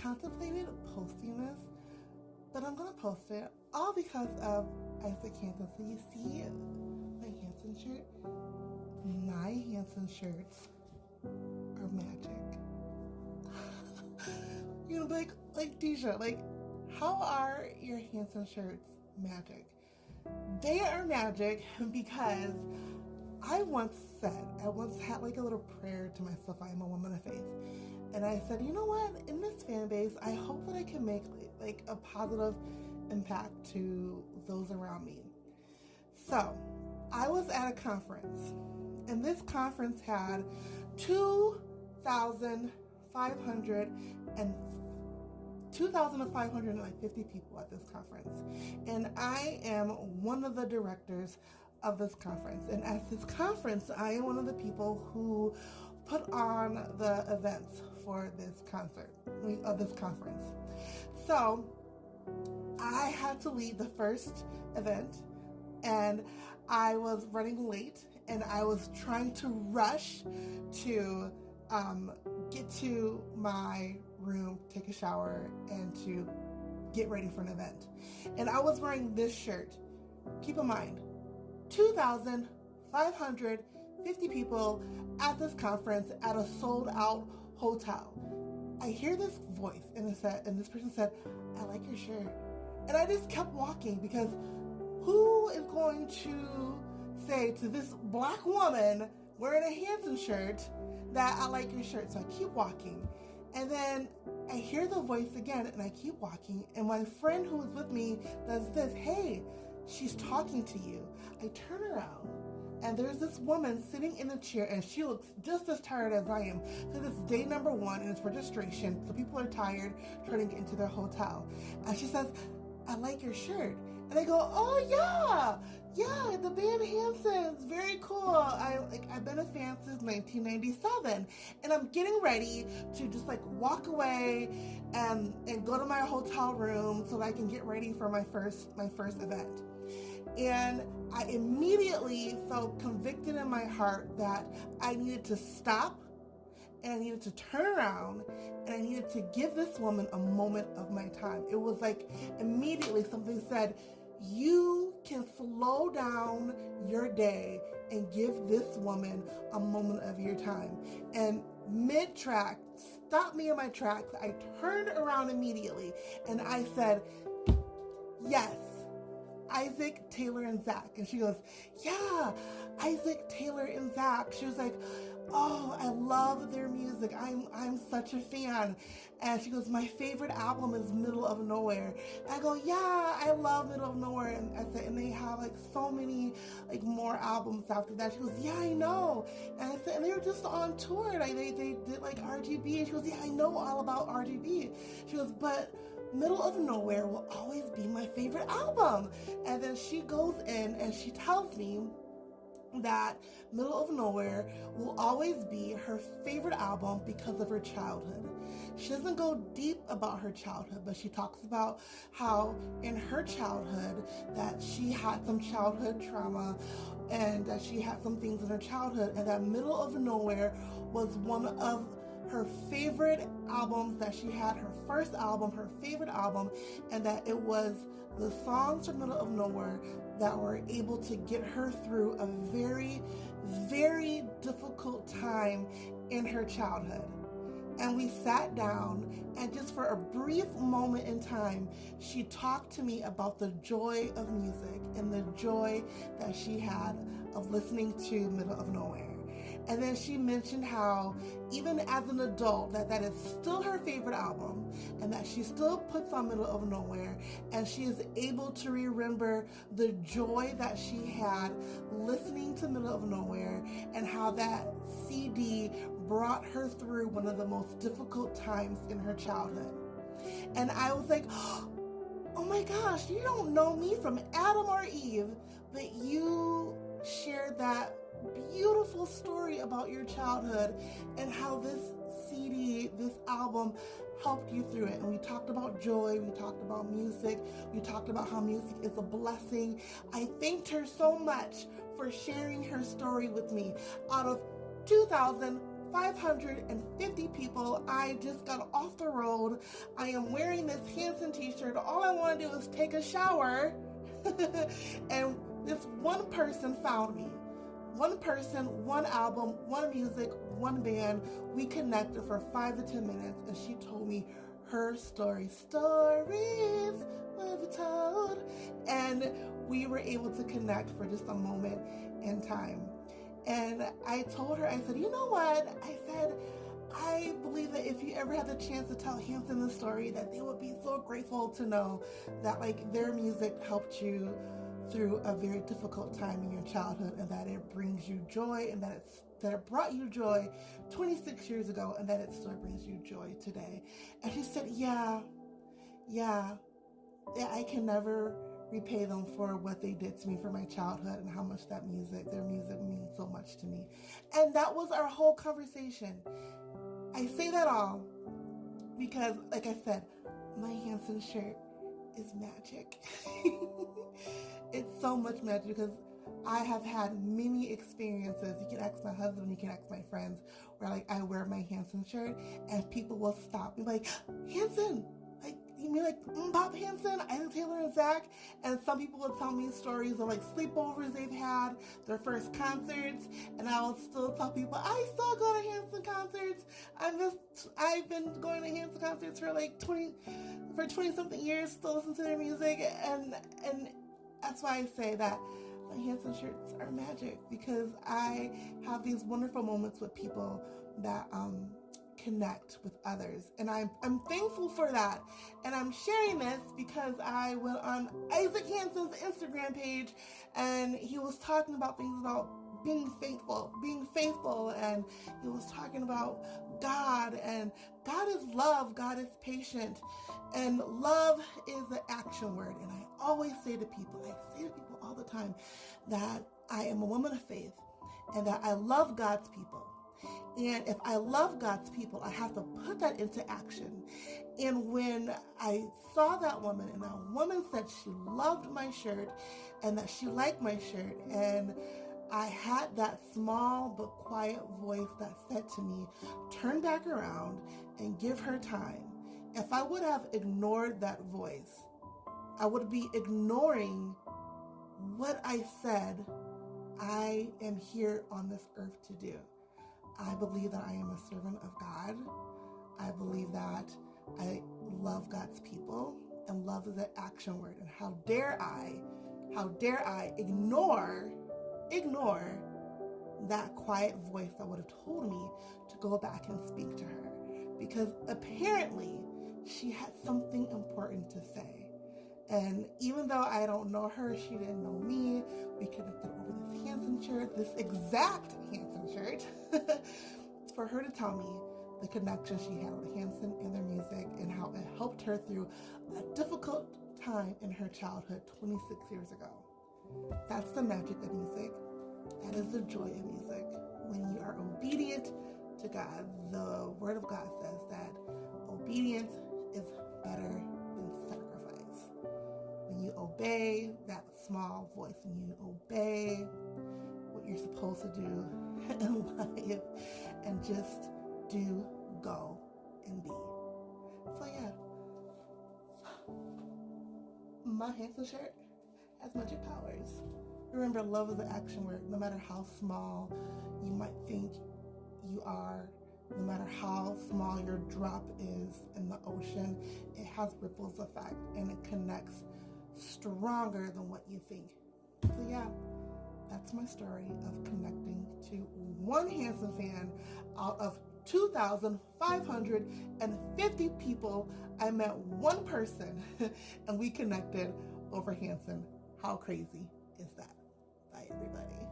contemplated posting this, but I'm gonna post it all because of Isaac Hanson. So you see my Hanson shirt? My Hanson shirts are magic. You know, like Deja, like, how are your Hanson shirts magic? They are magic because I once had like a little prayer to myself. I am a woman of faith. And I said, you know what? In this fan base, I hope that I can make like a positive impact to those around me. So I was at a conference, and this conference had 2,550 people at this conference. And I am one of the directors of this conference. And at this conference, I am one of the people who put on the events for this conference. So I had to lead the first event, and I was running late, and I was trying to rush to get to my room, take a shower, and to get ready for an event. And I was wearing this shirt. Keep in mind, 2,550 people at this conference at a sold-out hotel. I hear this voice, and this person said, "I like your shirt." And I just kept walking, because who is going to say to this black woman wearing a Hanson shirt that I like your shirt? So I keep walking. And then I hear the voice again, and I keep walking. And my friend who was with me does this, "Hey, she's talking to you." I turn around, and there's this woman sitting in a chair, and she looks just as tired as I am, because it's day number 1 and it's registration, so people are tired trying to get into their hotel. And she says, "I like your shirt." And I go, "Oh yeah, the band Hanson's very cool. I've been a fan since 1997, and I'm getting ready to just like walk away and go to my hotel room so that I can get ready for my first event." And I immediately felt convicted in my heart that I needed to stop, and I needed to turn around, and I needed to give this woman a moment of my time. It was like immediately something said, "You can slow down your day and give this woman a moment of your time." And mid-track, stopped me in my tracks. I turned around immediately, and I said, "Yes, Isaac, Taylor, and Zach." And she goes, "Yeah, Isaac, Taylor, and Zach." She was like, "Oh, I love their music. I'm such a fan." And she goes, "My favorite album is Middle of Nowhere." And I go, "Yeah, I love Middle of Nowhere." And I said, "And they have like so many like more albums after that." She goes, "Yeah, I know." And I said, "And they were just on tour. Like they did like RGB." And she goes, "Yeah, I know all about RGB." She goes, "But Middle of Nowhere will always be my favorite album." And then she goes in and she tells me that Middle of Nowhere will always be her favorite album because of her childhood. She doesn't go deep about her childhood, but she talks about how in her childhood that she had some childhood trauma, and that she had some things in her childhood, and that Middle of Nowhere was one of her favorite albums that she had, her first album, her favorite album, and that it was the songs from Middle of Nowhere that were able to get her through a very, very difficult time in her childhood. And we sat down, and just for a brief moment in time, she talked to me about the joy of music and the joy that she had of listening to Middle of Nowhere. And then she mentioned how even as an adult that is still her favorite album, and that she still puts on Middle of Nowhere, and she is able to remember the joy that she had listening to Middle of Nowhere, and how that CD brought her through one of the most difficult times in her childhood. And I was like, "Oh my gosh, you don't know me from Adam or Eve, but you shared that beautiful story about your childhood and how this CD, this album helped you through it." And we talked about joy, we talked about music, we talked about how music is a blessing. I thanked her so much for sharing her story with me. Out of 2,550 550 people. I just got off the road. I am wearing this Hanson t-shirt. All I want to do is take a shower. And this one person found me. One person, one album, one music, one band. We connected for 5 to 10 minutes, and she told me her story. Stories will be told. And we were able to connect for just a moment in time. And I told her, I said, you know what? I said, I believe that if you ever had the chance to tell Hanson the story, that they would be so grateful to know that like their music helped you through a very difficult time in your childhood, and that it brings you joy, and that it brought you joy 26 years ago, and that it still brings you joy today. And she said, yeah, I can never repay them for what they did to me for my childhood and how much their music means so much to me. And that was our whole conversation. I say that all because, like I said, my Hanson shirt is magic. It's so much magic because I have had many experiences. You can ask my husband, you can ask my friends, where like I wear my Hanson shirt and people will stop me like, Hanson, like you mean like Bob Hanson, Isaac Taylor and Zach? And some people will tell me stories of like sleepovers they've had, their first concerts, and I will still tell people I still go to Hanson concerts. I've been going to Hanson concerts for like 20 something years, still listen to their music, and that's why I say that my Hanson shirts are magic, because I have these wonderful moments with people that connect with others, and I'm thankful for that. And I'm sharing this because I went on Isaac Hanson's Instagram page, and he was talking about things about being faithful, and he was talking about God, and God is love, God is patient, and love is the action word. And I always say to people, all the time, that I am a woman of faith, and that I love God's people. And if I love God's people, I have to put that into action. And when I saw that woman, and that woman said she loved my shirt and that she liked my shirt, and I had that small but quiet voice that said to me, turn back around and give her time. If I would have ignored that voice, I would be ignoring what I said I am here on this earth to do. I believe that I am a servant of God. I believe that I love God's people, and love is an action word. And how dare I ignore that quiet voice that would have told me to go back and speak to her, because apparently she had something important to say. And even though I don't know her, she didn't know me, we connected over this Hanson shirt, this exact Hanson shirt, for her to tell me the connection she had with Hanson and their music, and how it helped her through a difficult time in her childhood 26 years ago. That's the magic of music. That is the joy of music. When you are obedient to God, the Word of God says that obedience is better than sacrifice. When you obey that small voice, when you obey what you're supposed to do in life, and just do, go, and be. So yeah, my Hanson shirt has magic powers. Remember, love is the action word. No matter how small you might think you are, no matter how small your drop is in the ocean, it has ripples effect, and it connects stronger than what you think. So yeah, that's my story of connecting to one Hanson fan out of 2,550 people. I met one person and we connected over Hanson. How crazy is that? Bye, everybody.